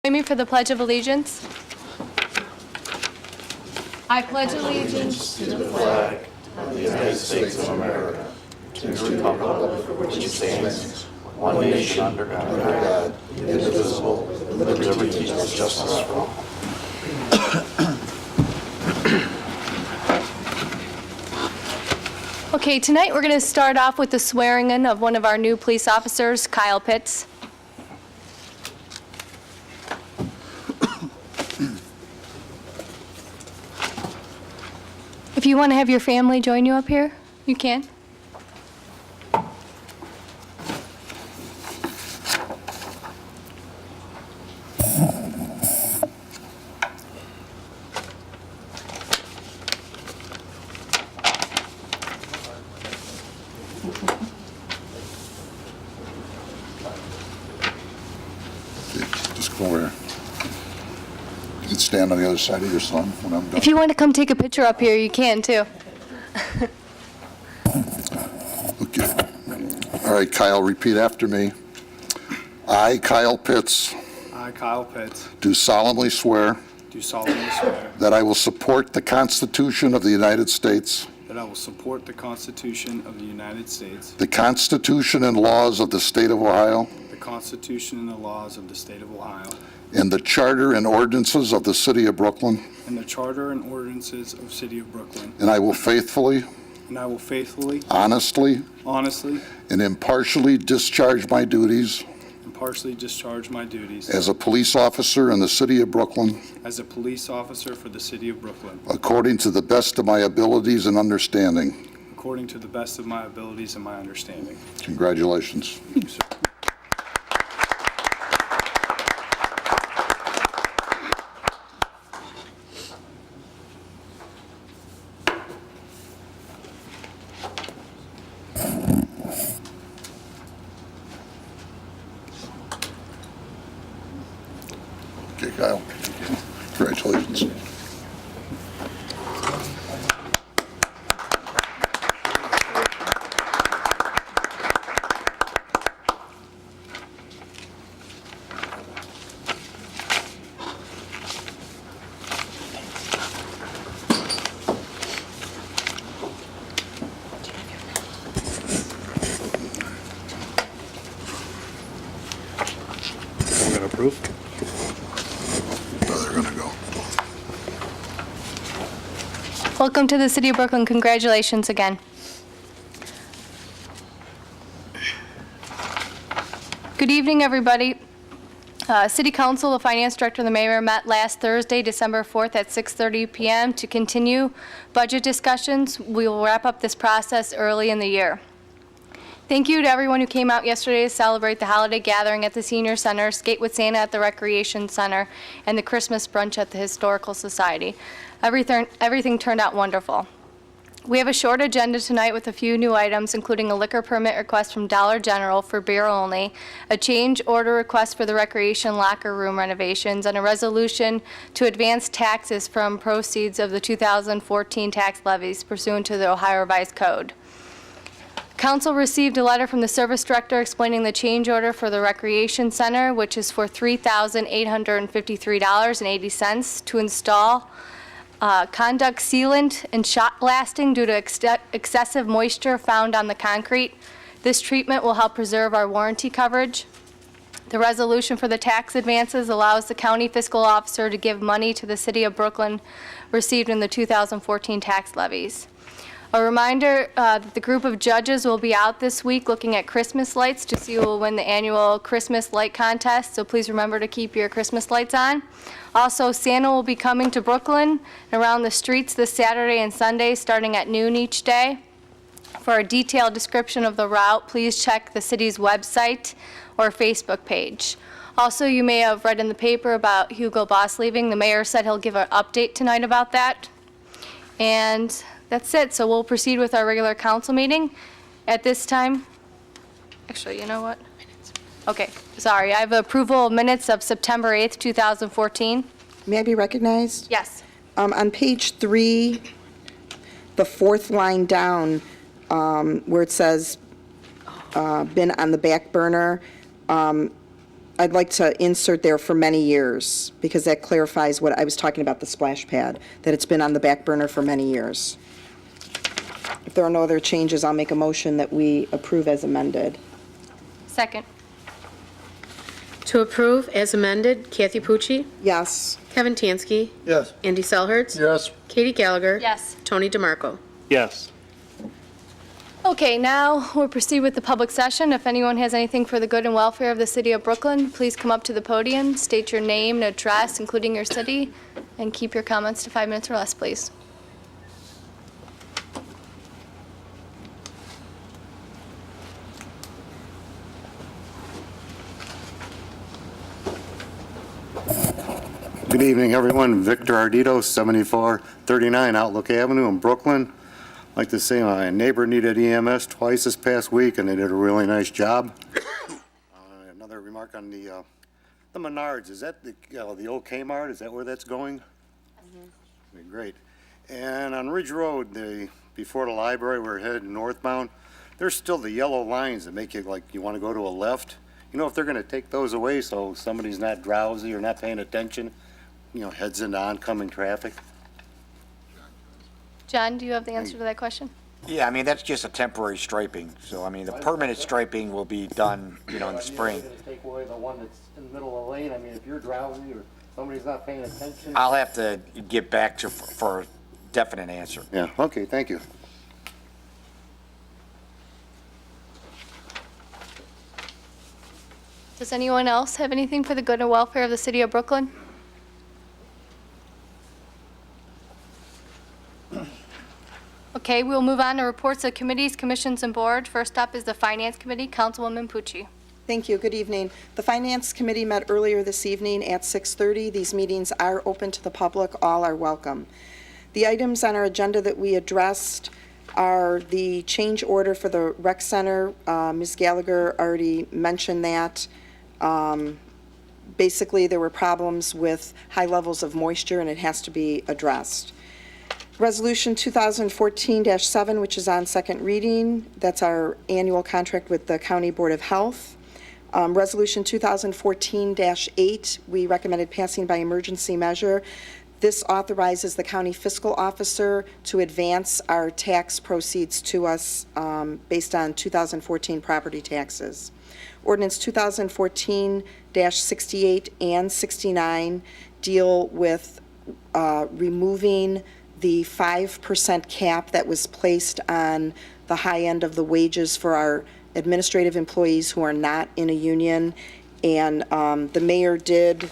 Join me for the Pledge of Allegiance. I pledge allegiance to the flag of the United States of America, to the republic for which it stands, one nation under God, indivisible, with liberty and justice for all. Okay, tonight we're going to start off with the swearing in of one of our new police officers, Kyle Pitts. If you want to have your family join you up here, you can. Just go over. You can stand on the other side of your son when I'm done. If you want to come take a picture up here, you can too. Okay. All right, Kyle, repeat after me. I, Kyle Pitts, I, Kyle Pitts, do solemnly swear do solemnly swear that I will support the Constitution of the United States, that I will support the Constitution of the United States, the Constitution and laws of the State of Ohio, the Constitution and the laws of the State of Ohio, and the Charter and ordinances of the City of Brooklyn, and the Charter and ordinances of the City of Brooklyn, and I will faithfully, honestly, and impartially discharge my duties impartially discharge my duties as a police officer in the City of Brooklyn as a police officer for the City of Brooklyn, according to the best of my abilities and understanding. according to the best of my abilities and my understanding. Congratulations. Okay, Kyle. Congratulations. We're going to approve? Where they're going to go. Welcome to the City of Brooklyn. Congratulations again. Good evening, everybody. City Council, the Finance Director, and the Mayor met last Thursday, December 4th at 6:30 p.m. to continue budget discussions. We will wrap up this process early in the year. Thank you to everyone who came out yesterday to celebrate the holiday gathering at the Senior Center, Skate with Santa at the Recreation Center, and the Christmas brunch at the Historical Society. Everything turned out wonderful. We have a short agenda tonight with a few new items, including a liquor permit request from Dollar General for beer only, a change order request for the recreation locker room renovations, and a resolution to advance taxes from proceeds of the 2014 tax levies pursuant to the Ohio Revised Code. Council received a letter from the Service Director explaining the change order for the Recreation Center, which is for $3,853.80 to install conduct sealant and shot blasting due to excessive moisture found on the concrete. This treatment will help preserve our warranty coverage. The resolution for the tax advances allows the county fiscal officer to give money to the City of Brooklyn received in the 2014 tax levies. A reminder that the group of judges will be out this week looking at Christmas lights to see who will win the annual Christmas light contest, so please remember to keep your Christmas lights on. Also, Santa will be coming to Brooklyn and around the streets this Saturday and Sunday starting at noon each day. For a detailed description of the route, please check the city's website or Facebook page. Also, you may have read in the paper about Hugo Boss leaving. The mayor said he'll give an update tonight about that. And that's it. So we'll proceed with our regular council meeting. At this time, actually, you know what? Okay, sorry. I have approval of minutes of September 8th, 2014. May I be recognized? Yes. On page 3, the fourth line down, where it says been on the back burner, I'd like to insert there for many years, because that clarifies what I was talking about, the splash pad, that it's been on the back burner for many years. If there are no other changes, I'll make a motion that we approve as amended. Second. To approve as amended, Kathy Pucci, Yes. Kevin Tansky, Yes. Andy Selhertz. Yes. Katie Gallagher. Yes. Tony DeMarco. Yes. Okay, now we'll proceed with the public session. If anyone has anything for the good and welfare of the city of Brooklyn, please come up to the podium, state your name and address, including your city, and keep your comments to 5 minutes or less, please. Good evening, everyone. Victor Ardito, 7439 Outlook Avenue in Brooklyn. I'd like to say my neighbor needed EMS twice this past week, and they did a really nice job. Another remark on the Menards. Is that the old Kmart? Is that where that's going? Okay, great. And on Ridge Road, before the library, we're headed northbound. There's still the yellow lines that make you like you want to go to a left. You know, if they're going to take those away so somebody's not drowsy or not paying attention, heads into oncoming traffic. John, do you have the answer to that question? Yeah, I mean, that's just a temporary striping. So, I mean, the permanent striping will be done, in the spring. Take away the one that's in the middle of the lane. I mean, if you're drowsy or somebody's not paying attention. I'll have to get back to for a definite answer. Yeah, okay, thank you. Does anyone else have anything for the good and welfare of the city of Brooklyn? Okay, we'll move on to reports of committees, commissions, and board. First up is the Finance Committee. Councilwoman Pucci. Thank you. Good evening. The Finance Committee met earlier this evening at 6:30. These meetings are open to the public. All are welcome. The items on our agenda that we addressed are the change order for the rec center. Ms. Gallagher already mentioned that. Basically, there were problems with high levels of moisture, and it has to be addressed. Resolution 2014-7, which is on second reading, that's our annual contract with the County Board of Health. Resolution 2014-8, we recommended passing by emergency measure. This authorizes the county fiscal officer to advance our tax proceeds to us based on 2014 property taxes. Ordinance 2014-68 and 69 deal with removing the 5% cap that was placed on the high end of the wages for our administrative employees who are not in a union. And the mayor did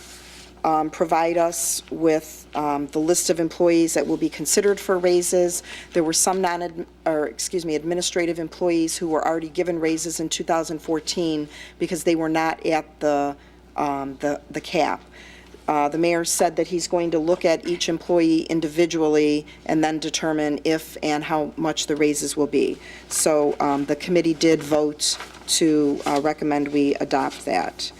provide us with the list of employees that will be considered for raises. There were some administrative employees who were already given raises in 2014 because they were not at the cap. The mayor said that he's going to look at each employee individually and then determine if and how much the raises will be. So the committee did vote to recommend we adopt that.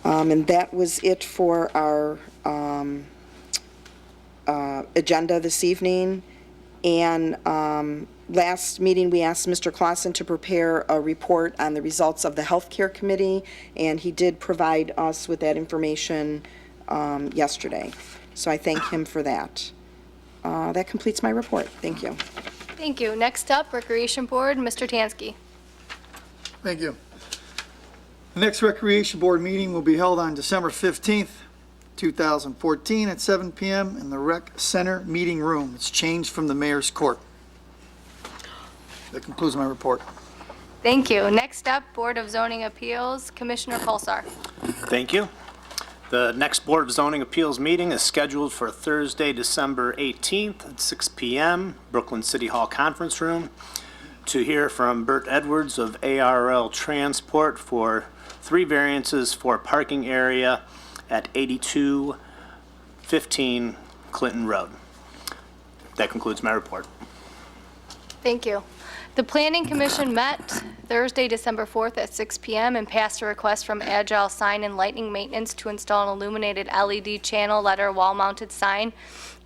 And that was it for our agenda this evening. And last meeting, we asked Mr. Clausen to prepare a report on the results of the Healthcare Committee, and he did provide us with that information yesterday. So I thank him for that. That completes my report. Thank you. Thank you. Next up, Recreation Board, Mr. Tansky. Thank you. The next Recreation Board meeting will be held on December 15th, 2014 at 7 p.m. in the Rec Center Meeting Room. It's changed from the Mayor's Court. That concludes my report. Thank you. Next up, Board of Zoning Appeals, Commissioner Pulsar. Thank you. The next Board of Zoning Appeals meeting is scheduled for Thursday, December 18th at 6 p.m., Brooklyn City Hall Conference Room, to hear from Bert Edwards of ARL Transport for 3 variances for parking area at 8215 Clinton Road. That concludes my report. Thank you. The Planning Commission met Thursday, December 4th at 6 p.m. and passed a request from Agile Sign and Lighting Maintenance to install an illuminated LED channel letter wall-mounted sign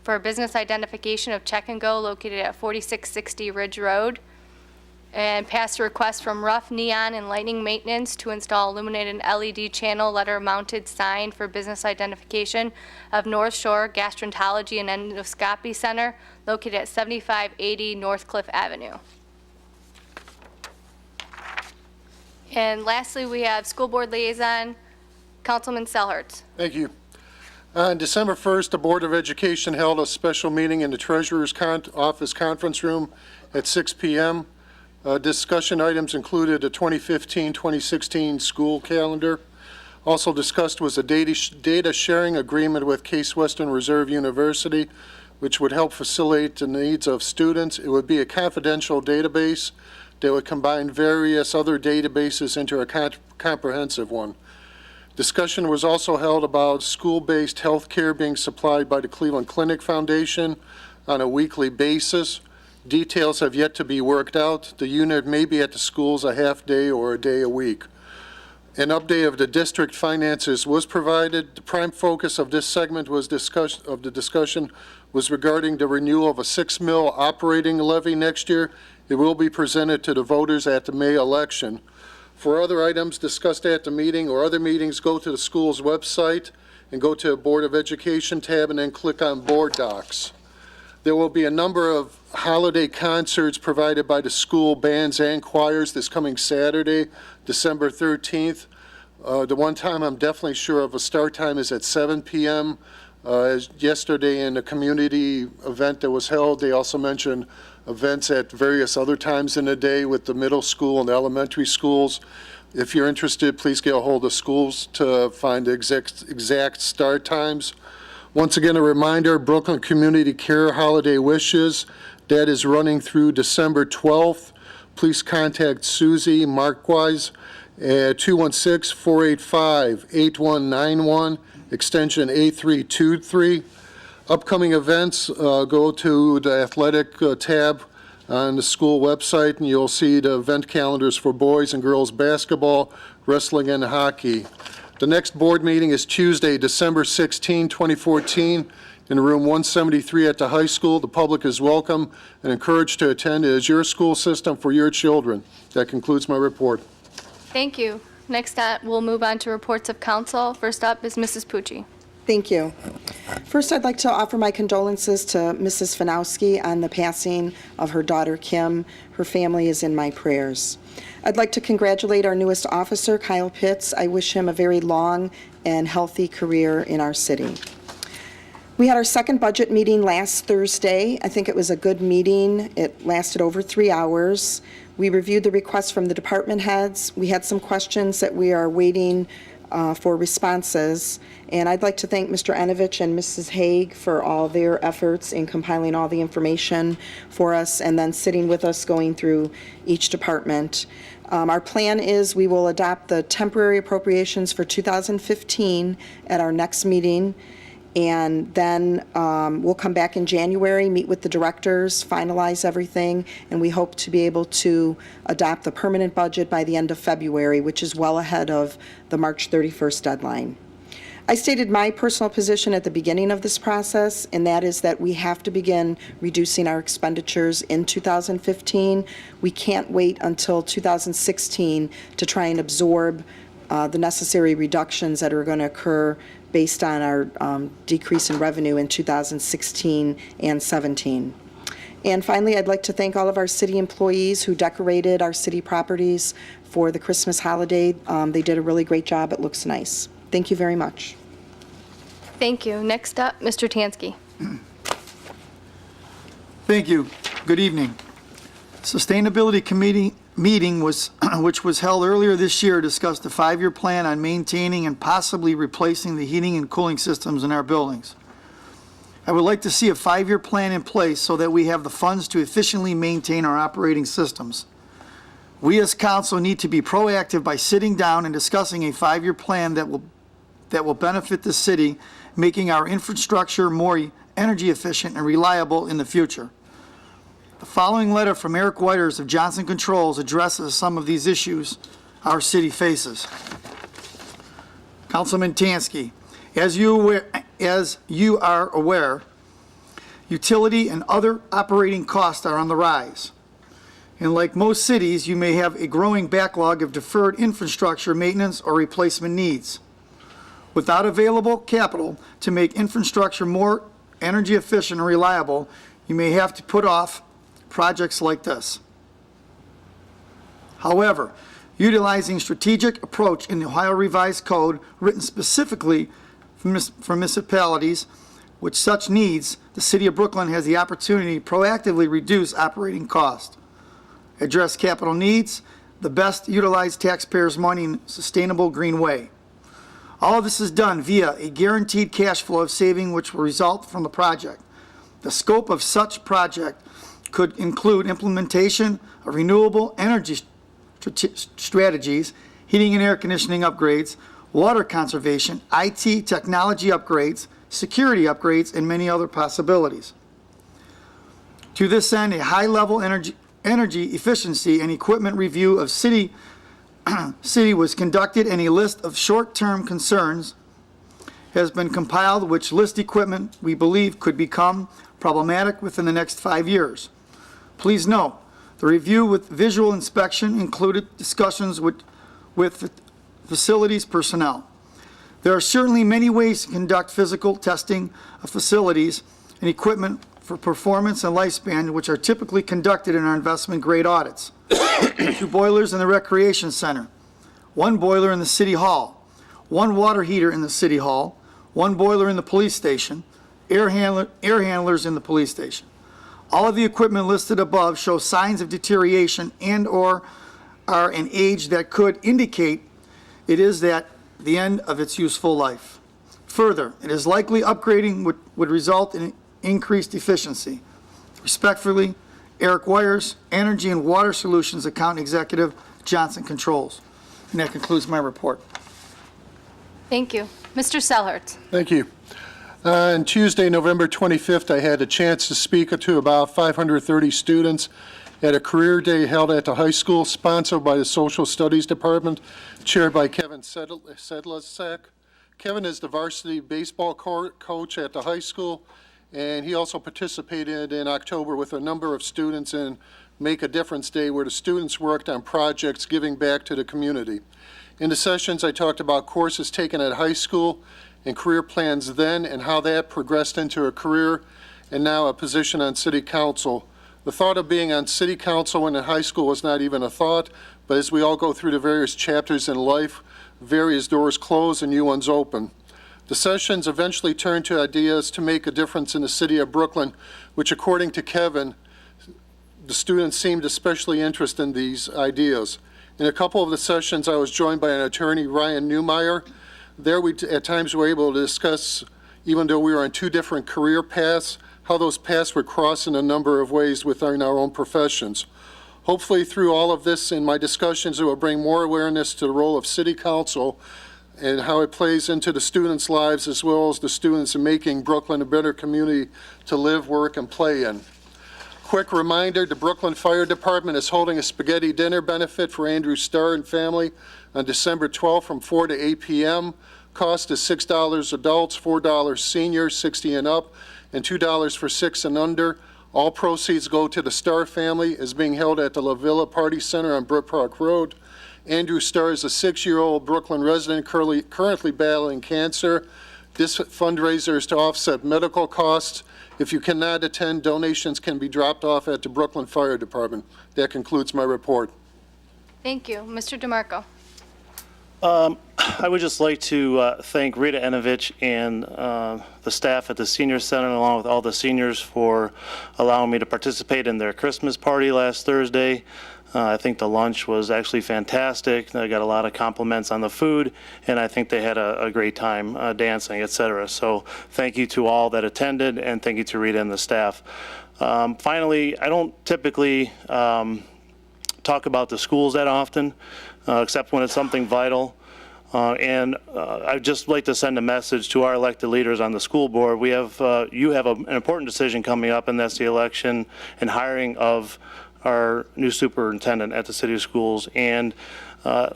for business identification of Check and Go located at 4660 Ridge Road. and pass a request from Rough Neon and Lighting Maintenance to install illuminated LED channel letter-mounted sign for business identification of North Shore Gastroenterology and Endoscopy Center located at 7580 North Cliff Avenue. And lastly, we have School Board Liaison, Councilman Selhertz. Thank you. On December 1st, the Board of Education held a special meeting in the Treasurer's Office Conference Room at 6 p.m. Discussion items included the 2015-2016 school calendar. Also discussed was a data sharing agreement with Case Western Reserve University, which would help facilitate the needs of students. It would be a confidential database that would combine various other databases into a comprehensive one. Discussion was also held about school-based health care being supplied by the Cleveland Clinic Foundation on a weekly basis. Details have yet to be worked out. The unit may be at the schools a half day or a day a week. An update of the district finances was provided. The prime focus of this segment was discussion was regarding the renewal of a 6 mil operating levy next year. It will be presented to the voters at the May election. For other items discussed at the meeting or other meetings, go to the school's website and go to the Board of Education tab and then click on Board Docs. There will be a number of holiday concerts provided by the school bands and choirs this coming Saturday, December 13th. The one time I'm definitely sure of a start time is at 7 p.m. As yesterday in a community event that was held, they also mentioned events at various other times in the day with the middle school and elementary schools. If you're interested, please get a hold of schools to find the exact start times. Once again, a reminder, Brooklyn Community Care Holiday Wishes, that is running through December 12th. Please contact Susie Marquez at 216-485-8191, extension 8323. Upcoming events, go to the athletic tab on the school website, and you'll see the event calendars for boys and girls basketball, wrestling, and hockey. The next board meeting is Tuesday, December 16, 2014, in room 173 at the high school. The public is welcome and encouraged to attend. It is your school system for your children. That concludes my report. Thank you. Next up, we'll move on to reports of council. First up is Mrs. Pucci. Thank you. First, I'd like to offer my condolences to Mrs. Fanowski on the passing of her daughter, Kim. Her family is in my prayers. I'd like to congratulate our newest officer, Kyle Pitts. I wish him a very long and healthy career in our city. We had our second budget meeting last Thursday. I think it was a good meeting. It lasted over 3 hours. We reviewed the requests from the department heads. We had some questions that we are waiting for responses. And I'd like to thank Mr. Enovich and Mrs. Haig for all their efforts in compiling all the information for us and then sitting with us going through each department. Our plan is we will adopt the temporary appropriations for 2015 at our next meeting. And then we'll come back in January, meet with the directors, finalize everything, and we hope to be able to adopt the permanent budget by the end of February, which is well ahead of the March 31st deadline. I stated my personal position at the beginning of this process, and that is that we have to begin reducing our expenditures in 2015. We can't wait until 2016 to try and absorb the necessary reductions that are going to occur based on our decrease in revenue in 2016 and 17. And finally, I'd like to thank all of our city employees who decorated our city properties for the Christmas holiday. They did a really great job. It looks nice. Thank you very much. Thank you. Next up, Mr. Tansky. Thank you. Good evening. Sustainability Committee meeting which was held earlier this year discussed a 5-year plan on maintaining and possibly replacing the heating and cooling systems in our buildings. I would like to see a 5-year plan in place so that we have the funds to efficiently maintain our operating systems. We as council need to be proactive by sitting down and discussing a 5-year plan that will benefit the city, making our infrastructure more energy efficient and reliable in the future. The following letter from Eric Whiters of Johnson Controls addresses some of these issues our city faces. Councilman Tansky, as you are aware, utility and other operating costs are on the rise. And like most cities, you may have a growing backlog of deferred infrastructure maintenance or replacement needs. Without available capital to make infrastructure more energy efficient and reliable, you may have to put off projects like this. However, utilizing strategic approach in the Ohio Revised Code written specifically for municipalities with such needs, the City of Brooklyn has the opportunity to proactively reduce operating costs, address capital needs, the best utilize taxpayers' money in a sustainable green way. All of this is done via a guaranteed cash flow of saving which will result from the project. The scope of such project could include implementation of renewable energy strategies, heating and air conditioning upgrades, water conservation, IT technology upgrades, security upgrades, and many other possibilities. To this end, a high-level energy efficiency and equipment review of city was conducted, and a list of short-term concerns has been compiled, which list equipment we believe could become problematic within the next 5 years. Please note, the review with visual inspection included discussions with facilities personnel. There are certainly many ways to conduct physical testing of facilities and equipment for performance and lifespan, which are typically conducted in our investment grade audits. 2 boilers in the recreation center, 1 boiler in the city hall, 1 water heater in the city hall, 1 boiler in the police station, air handlers in the police station. All of the equipment listed above show signs of deterioration and/or are an age that could indicate it is at the end of its useful life. Further, it is likely upgrading would result in increased efficiency. Respectfully, Eric Wires, Energy and Water Solutions Account Executive, Johnson Controls. And that concludes my report. Thank you. Mr. Selhert. Thank you. On Tuesday, November 25th, I had a chance to speak to about 530 students at a career day held at the high school, sponsored by the Social Studies Department, chaired by Kevin Sedlacek. Kevin is the varsity baseball coach at the high school, and he also participated in October with a number of students in Make a Difference Day, where the students worked on projects giving back to the community. In the sessions, I talked about courses taken at high school and career plans then, and how that progressed into a career and now a position on city council. The thought of being on city council when in high school was not even a thought, but as we all go through the various chapters in life, various doors close and new ones open. The sessions eventually turned to ideas to make a difference in the city of Brooklyn, which according to Kevin, the students seemed especially interested in these ideas. In a couple of the sessions, I was joined by an attorney, Ryan Newmeyer. There we at times were able to discuss, even though we were on 2 different career paths, how those paths would cross in a number of ways within our own professions. Hopefully through all of this in my discussions, it will bring more awareness to the role of city council and how it plays into the students' lives as well as the students in making Brooklyn a better community to live, work, and play in. Quick reminder, the Brooklyn Fire Department is holding a spaghetti dinner benefit for Andrew Starr and family on December 12th from 4 to 8 p.m. Cost is $6 adults, $4 seniors, 60 and up, and $2 for 6 and under. All proceeds go to the Starr family. Is being held at the La Villa Party Center on Brook Park Road. Andrew Starr is a 6-year-old Brooklyn resident currently battling cancer. This fundraiser is to offset medical costs. If you cannot attend, donations can be dropped off at the Brooklyn Fire Department. That concludes my report. Thank you. Mr. DeMarco. I would just like to thank Rita Enovich and the staff at the Senior Center, along with all the seniors, for allowing me to participate in their Christmas party last Thursday. I think the lunch was actually fantastic. I got a lot of compliments on the food, and I think they had a great time dancing, etc. So thank you to all that attended, and thank you to Rita and the staff. Finally, I don't typically talk about the schools that often, except when it's something vital. I'd just like to send a message to our elected leaders on the school board. You have an important decision coming up, and that's the election and hiring of our new superintendent at the city schools. And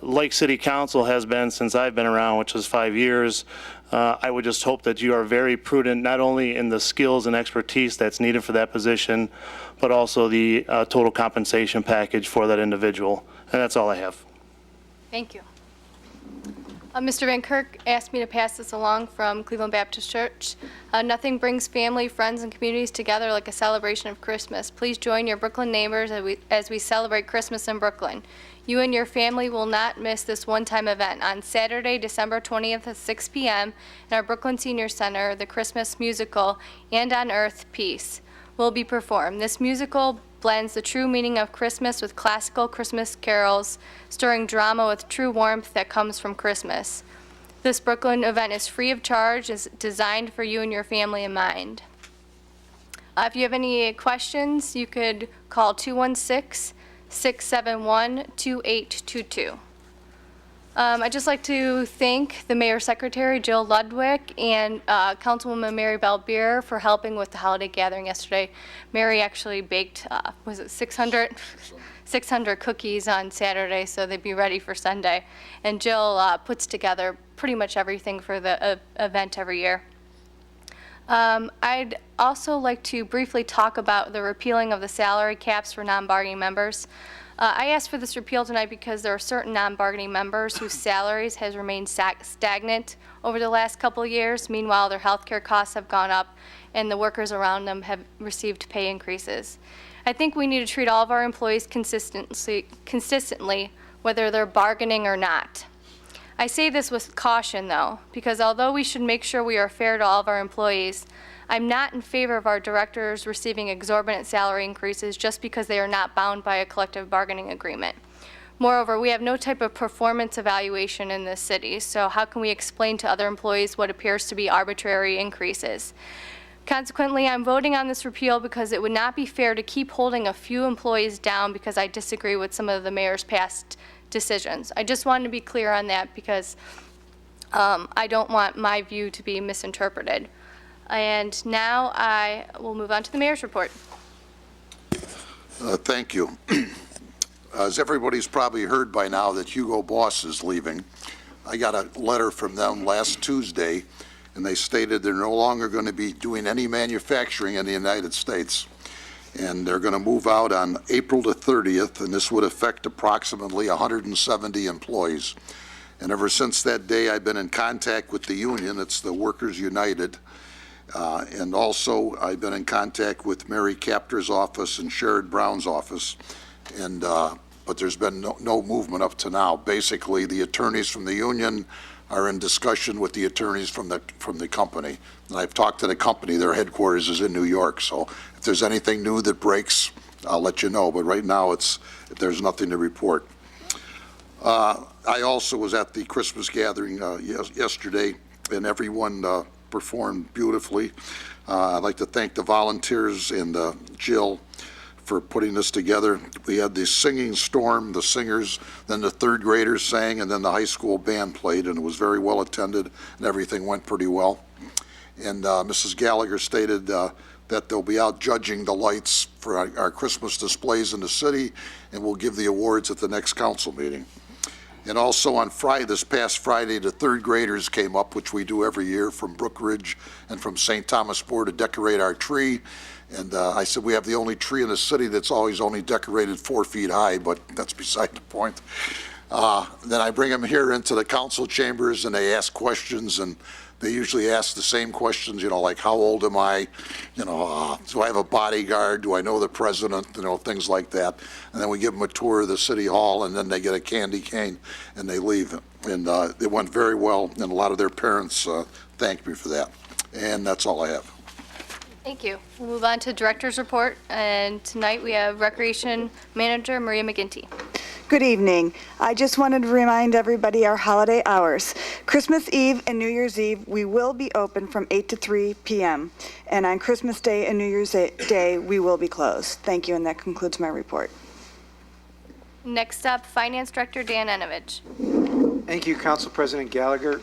like city council has been since I've been around, which is 5 years, I would just hope that you are very prudent, not only in the skills and expertise that's needed for that position, but also the total compensation package for that individual. And that's all I have. Thank you. Mr. Van Kirk asked me to pass this along from Cleveland Baptist Church. Nothing brings family, friends, and communities together like a celebration of Christmas. Please join your Brooklyn neighbors as we celebrate Christmas in Brooklyn. You and your family will not miss this one-time event. On Saturday, December 20th at 6 p.m. in our Brooklyn Senior Center, the Christmas musical, And on Earth, Peace, will be performed. This musical blends the true meaning of Christmas with classical Christmas carols, stirring drama with true warmth that comes from Christmas. This Brooklyn event is free of charge, is designed for you and your family in mind. If you have any questions, you could call 216-671-2822. I'd just like to thank the Mayor's Secretary, Jill Ludwig, and Councilwoman Mary Bell Beer for helping with the holiday gathering yesterday. Mary actually baked, 600 cookies on Saturday, so they'd be ready for Sunday. And Jill puts together pretty much everything for the event every year. I'd also like to briefly talk about the repealing of the salary caps for non-bargaining members. I asked for this repeal tonight because there are certain non-bargaining members whose salaries has remained stagnant over the last couple of years. Meanwhile, their health care costs have gone up and the workers around them have received pay increases. I think we need to treat all of our employees consistently, whether they're bargaining or not. I say this with caution, though, because although we should make sure we are fair to all of our employees, I'm not in favor of our directors receiving exorbitant salary increases just because they are not bound by a collective bargaining agreement. Moreover, we have no type of performance evaluation in this city, so how can we explain to other employees what appears to be arbitrary increases? Consequently, I'm voting on this repeal because it would not be fair to keep holding a few employees down because I disagree with some of the mayor's past decisions. I just wanted to be clear on that because I don't want my view to be misinterpreted. And now I will move on to the mayor's report. Thank you. As everybody's probably heard by now that Hugo Boss is leaving, I got a letter from them last Tuesday, and they stated they're no longer going to be doing any manufacturing in the United States. And they're going to move out on April the 30th, and this would affect approximately 170 employees. And ever since that day, I've been in contact with the union. It's the Workers United. And also, I've been in contact with Mary Captor's office and Sherrod Brown's office, and but there's been no movement up to now. Basically, the attorneys from the union are in discussion with the attorneys from the company. And I've talked to the company. Their headquarters is in New York, so if there's anything new that breaks, I'll let you know. But right now, there's nothing to report. I also was at the Christmas gathering yesterday, and everyone performed beautifully. I'd like to thank the volunteers and Jill for putting this together. We had the singing storm, the singers, then the third graders sang, and then the high school band played, and it was very well attended, and everything went pretty well. And Mrs. Gallagher stated that they'll be out judging the lights for our Christmas displays in the city, and we'll give the awards at the next council meeting. And also on Friday, this past Friday, the third graders came up, which we do every year, from Brookridge and from St. Thomas More to decorate our tree. And I said we have the only tree in the city that's always only decorated 4 feet high, but that's beside the point. Then I bring them here into the council chambers and they ask questions, and they usually ask the same questions, like how old am I? Do I have a bodyguard? Do I know the president? Things like that. And then we give them a tour of the city hall, and then they get a candy cane and they leave. And it went very well, and a lot of their parents thanked me for that. And that's all I have. Thank you. We'll move on to Director's Report, and tonight we have Recreation Manager Maria McGinty. Good evening. I just wanted to remind everybody our holiday hours. Christmas Eve and New Year's Eve, we will be open from 8 to 3 p.m. And on Christmas Day and New Year's Day, we will be closed. Thank you, and that concludes my report. Next up, Finance Director Dan Enovich. Thank you, Council President Gallagher.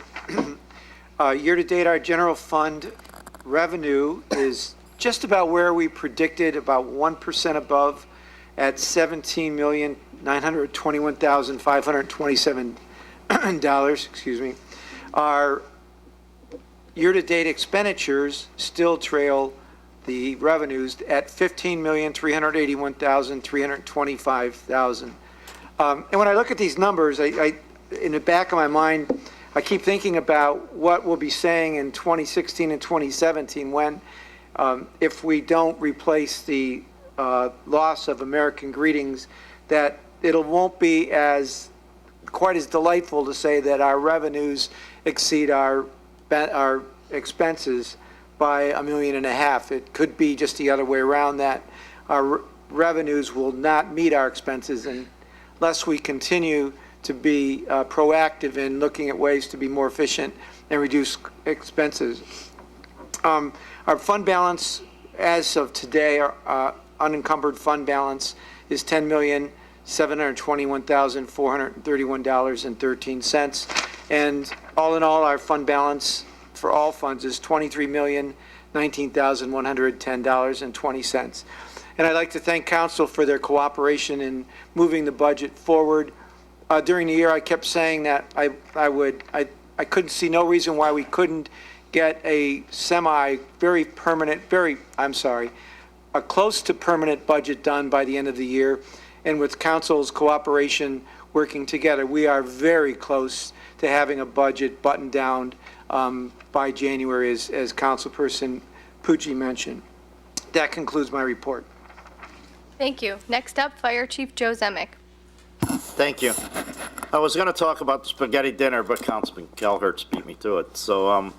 Year-to-date, our general fund revenue is just about where we predicted, about 1% above at $17,921,527. Our year-to-date expenditures still trail the revenues at $15,381,325,000. And when I look at these numbers, I in the back of my mind, I keep thinking about what we'll be saying in 2016 and 2017 when, if we don't replace the loss of American Greetings, that it won't be quite as delightful to say that our revenues exceed our expenses by $1.5 million. It could be just the other way around, that our revenues will not meet our expenses unless we continue to be proactive in looking at ways to be more efficient and reduce expenses. Our fund balance as of today, our unencumbered fund balance is $10,721,431.13. And all in all, our fund balance for all funds is $23,019,110.20. And I'd like to thank council for their cooperation in moving the budget forward. During the year, I kept saying that I couldn't see no reason why we couldn't get a a close to permanent budget done by the end of the year. And with council's cooperation working together, we are very close to having a budget buttoned down by January, as Councilperson Pucci mentioned. That concludes my report. Thank you. Next up, Fire Chief Joe Zemek. Thank you. I was going to talk about the spaghetti dinner, but Councilman Gallagher beat me to it. So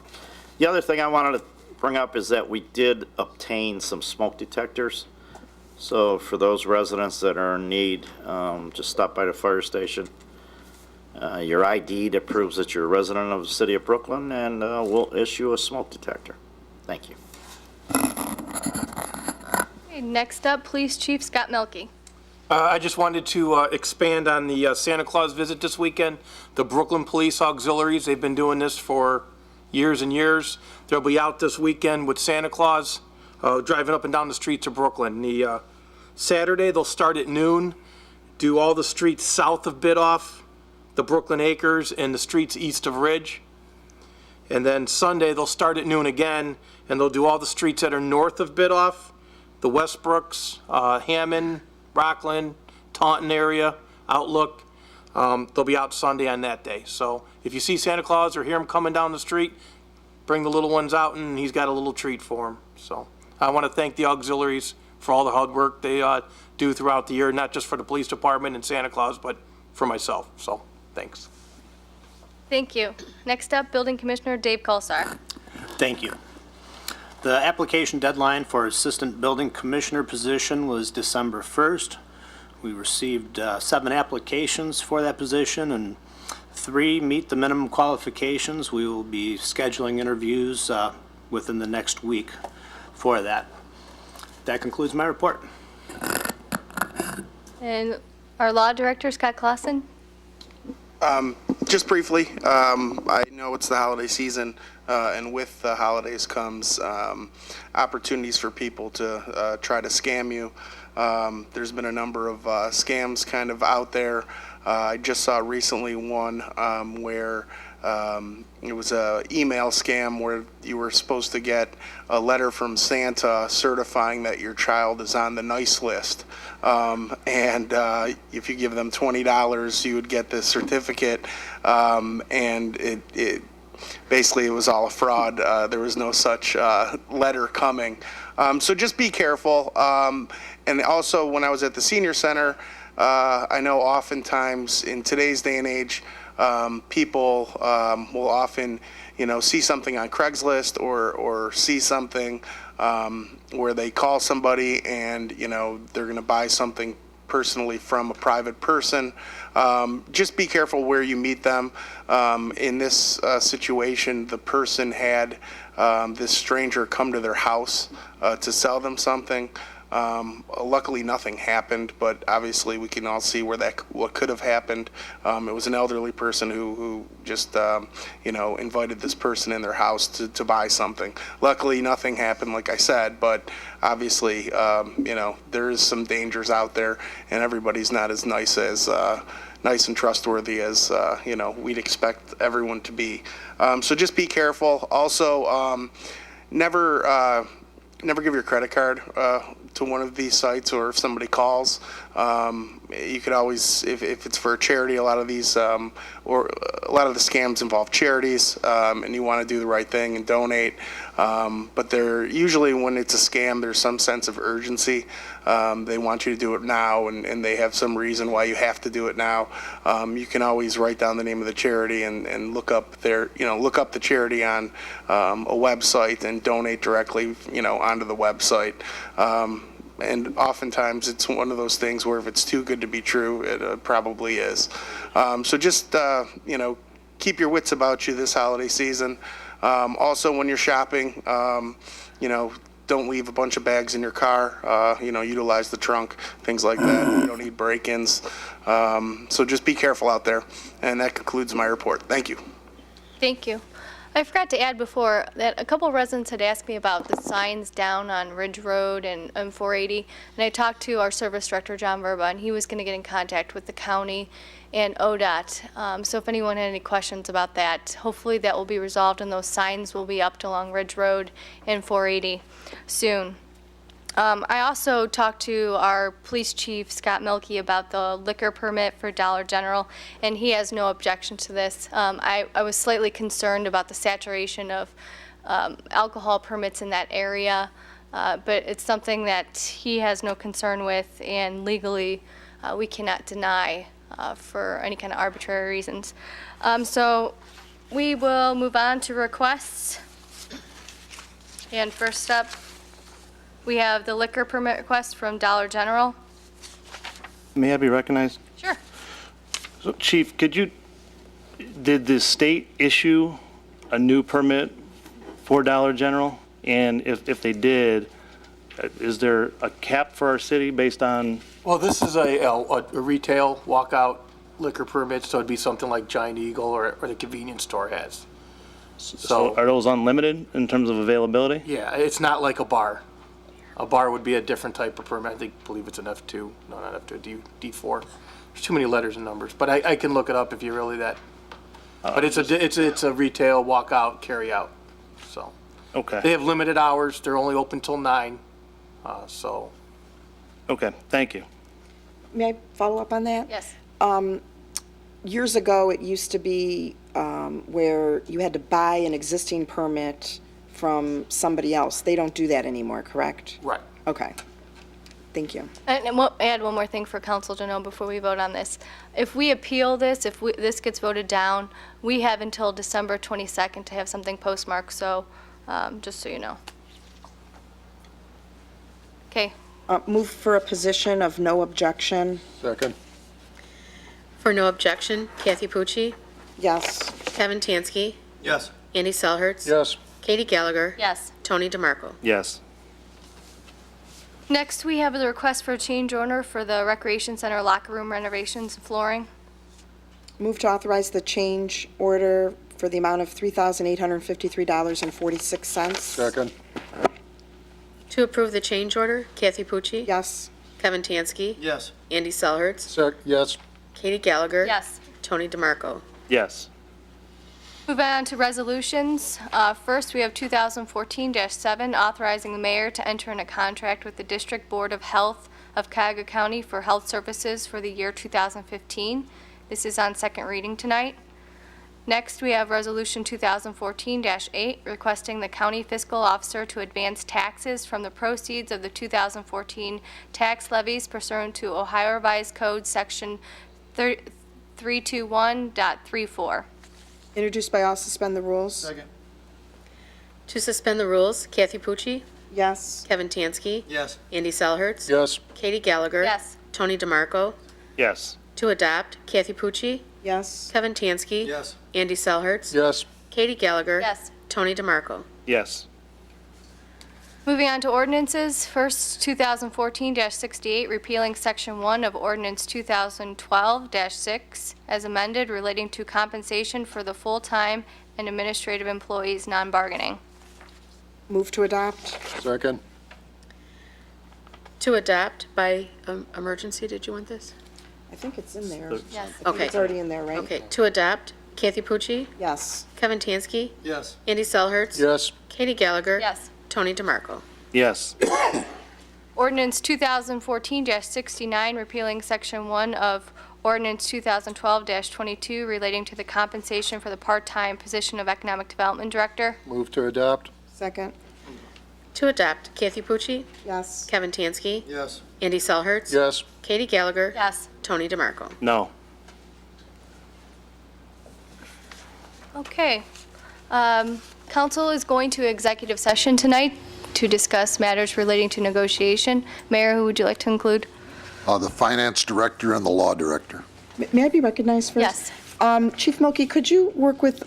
the other thing I wanted to bring up is that we did obtain some smoke detectors. So for those residents that are in need, just stop by the fire station. Your ID that proves that you're a resident of the city of Brooklyn, and we'll issue a smoke detector. Thank you. Okay, next up, Police Chief Scott Melky. I just wanted to expand on the Santa Claus visit this weekend. The Brooklyn Police Auxiliaries, they've been doing this for years and years. They'll be out this weekend with Santa Claus, driving up and down the streets of Brooklyn. The Saturday, they'll start at noon, do all the streets south of Biddulph, the Brooklyn Acres, and the streets east of Ridge. And then Sunday, they'll start at noon again, and they'll do all the streets that are north of Biddulph, the Westbrooks, Hammond, Rockland, Taunton area, Outlook. They'll be out Sunday on that day. So if you see Santa Claus or hear him coming down the street, bring the little ones out, and he's got a little treat for them. So I want to thank the auxiliaries for all the hard work they do throughout the year, not just for the police department and Santa Claus, but for myself. So thanks. Thank you. Next up, Building Commissioner Dave Kolsar. Thank you. The application deadline for Assistant Building Commissioner position was December 1st. We received 7 applications for that position, and 3 meet the minimum qualifications. We will be scheduling interviews within the next week for that. That concludes my report. And our Law Director, Scott Clausen. Just briefly, I know it's the holiday season, and with the holidays comes opportunities for people to try to scam you. There's been a number of scams kind of out there. I just saw recently one where it was an email scam where you were supposed to get a letter from Santa certifying that your child is on the nice list. And if you give them $20, you would get this certificate. And it basically, it was all a fraud. There was no such letter coming. So just be careful. And also, when I was at the senior center, I know oftentimes in today's day and age, people will often, see something on Craigslist or see something where they call somebody and, they're going to buy something personally from a private person. Just be careful where you meet them. In this situation, the person had this stranger come to their house to sell them something. Luckily, nothing happened, but obviously we can all see what could have happened. It was an elderly person who just, invited this person in their house to buy something. Luckily, nothing happened, like I said, but obviously, there is some dangers out there, and everybody's not as nice as, nice and trustworthy as, we'd expect everyone to be. So just be careful. Also, never give your credit card to one of these sites, or if somebody calls, you could always, if it's for a charity, a lot of these, or a lot of the scams involve charities, and you want to do the right thing and donate. But they're usually, when it's a scam, there's some sense of urgency. They want you to do it now, and they have some reason why you have to do it now. You can always write down the name of the charity and look up look up the charity on a website and donate directly, onto the website. And oftentimes it's one of those things where if it's too good to be true, it probably is. So just, keep your wits about you this holiday season. Also, when you're shopping, don't leave a bunch of bags in your car. Utilize the trunk, things like that. You don't need break-ins. So just be careful out there. And that concludes my report. Thank you. Thank you. I forgot to add before that a couple residents had asked me about the signs down on Ridge Road and 480, and I talked to our service director, John Verba, and he was going to get in contact with the county and ODOT. So if anyone had any questions about that, hopefully that will be resolved, and those signs will be up along Ridge Road and 480 soon. I also talked to our police chief, Scott Milkey, about the liquor permit for Dollar General, and he has no objection to this. I was slightly concerned about the saturation of alcohol permits in that area, but it's something that he has no concern with, and legally we cannot deny for any kind of arbitrary reasons. So we will move on to requests. And first up, we have the liquor permit request from Dollar General. May I be recognized? Sure. So, Chief, did the state issue a new permit for Dollar General? And if they did, is there a cap for our city based on? Well, this is a retail walkout liquor permit, so it'd be something like Giant Eagle or the convenience store has. So are those unlimited in terms of availability? Yeah, it's not like a bar. A bar would be a different type of permit. I believe it's an F2. No, not F2, D4. There's too many letters and numbers, but I can look it up if you're really that. But it's a retail walkout, carry out. So Okay. they have limited hours. They're only open till 9. Okay, thank you. May I follow up on that? Yes. Years ago, it used to be where you had to buy an existing permit from somebody else. They don't do that anymore, correct? Right. Okay. Thank you. And we'll add one more thing for council to know before we vote on this. If we appeal this, this gets voted down, we have until December 22nd to have something postmarked, so just so you know. Okay. Move for a position of no objection. Second. For no objection, Kathy Pucci, Yes. Kevin Tansky, Yes. Andy Selhertz. Yes. Katie Gallagher. Yes. Tony DeMarco. Yes. Next, we have the request for a change order for the Recreation Center locker room renovations and flooring. Move to authorize the change order for the amount of $3,853.46. Second. To approve the change order, Kathy Pucci. Yes. Kevin Tansky. Yes. Andy Selhertz. Yes. Katie Gallagher. Yes. Tony DeMarco. Yes. Moving on to resolutions. First, we have 2014-7, authorizing the mayor to enter in a contract with the District Board of Health of Cuyahoga County for health services for the year 2015. This is on second reading tonight. Next, we have Resolution 2014-8, requesting the county fiscal officer to advance taxes from the proceeds of the 2014 tax levies pursuant to Ohio Revised Code Section 321.34. Introduced by all, suspend the rules. Second. To suspend the rules, Kathy Pucci. Yes. Kevin Tansky. Yes. Andy Selhertz. Yes. Katie Gallagher. Yes. Tony DeMarco. Yes. To adopt, Kathy Pucci. Yes. Kevin Tansky. Yes. Andy Selhertz. Yes. Katie Gallagher. Yes. Tony DeMarco. Yes. Moving on to ordinances. First, 2014-68, repealing Section 1 of Ordinance 2012-6 as amended relating to compensation for the full-time and administrative employees non-bargaining. Move to adopt. Second. To adopt by emergency, did you want this? I think it's in there. Yes. I think it's already in there, right? Okay, to adopt, Kathy Pucci, Yes. Kevin Tansky, Yes. Andy Selhertz. Yes. Katie Gallagher. Yes. Tony DeMarco. Yes. Ordinance 2014-69, repealing Section 1 of Ordinance 2012-22 relating to the compensation for the part-time position of Economic Development Director. Move to adopt. Second. To adopt, Kathy Pucci, Yes. Kevin Tansky, Yes. Andy Selhertz. Yes. Katie Gallagher. Yes. Tony DeMarco. No. Okay. Council is going to executive session tonight to discuss matters relating to negotiation. Mayor, who would you like to include? The finance director and the law director. May I be recognized first? Yes. Chief Milky, could you work with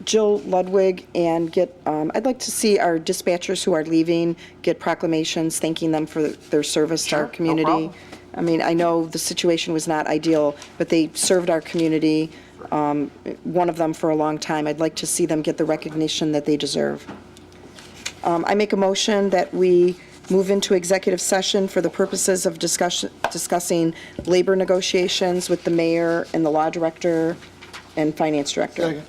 Jill Ludwig and get, I'd like to see our dispatchers who are leaving get proclamations thanking them for their service to our community. I mean, I know the situation was not ideal, but they served our community, one of them for a long time. I'd like to see them get the recognition that they deserve. I make a motion that we move into executive session for the purposes of discussing labor negotiations with the mayor and the law director and finance director.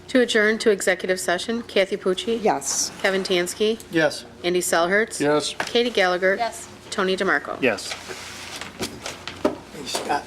To adjourn to executive session, Kathy Pucci. Yes. Kevin Tansky, Yes. Andy Selhertz. Yes. Katie Gallagher. Yes. Tony DeMarco. Yes. Hey, Scott.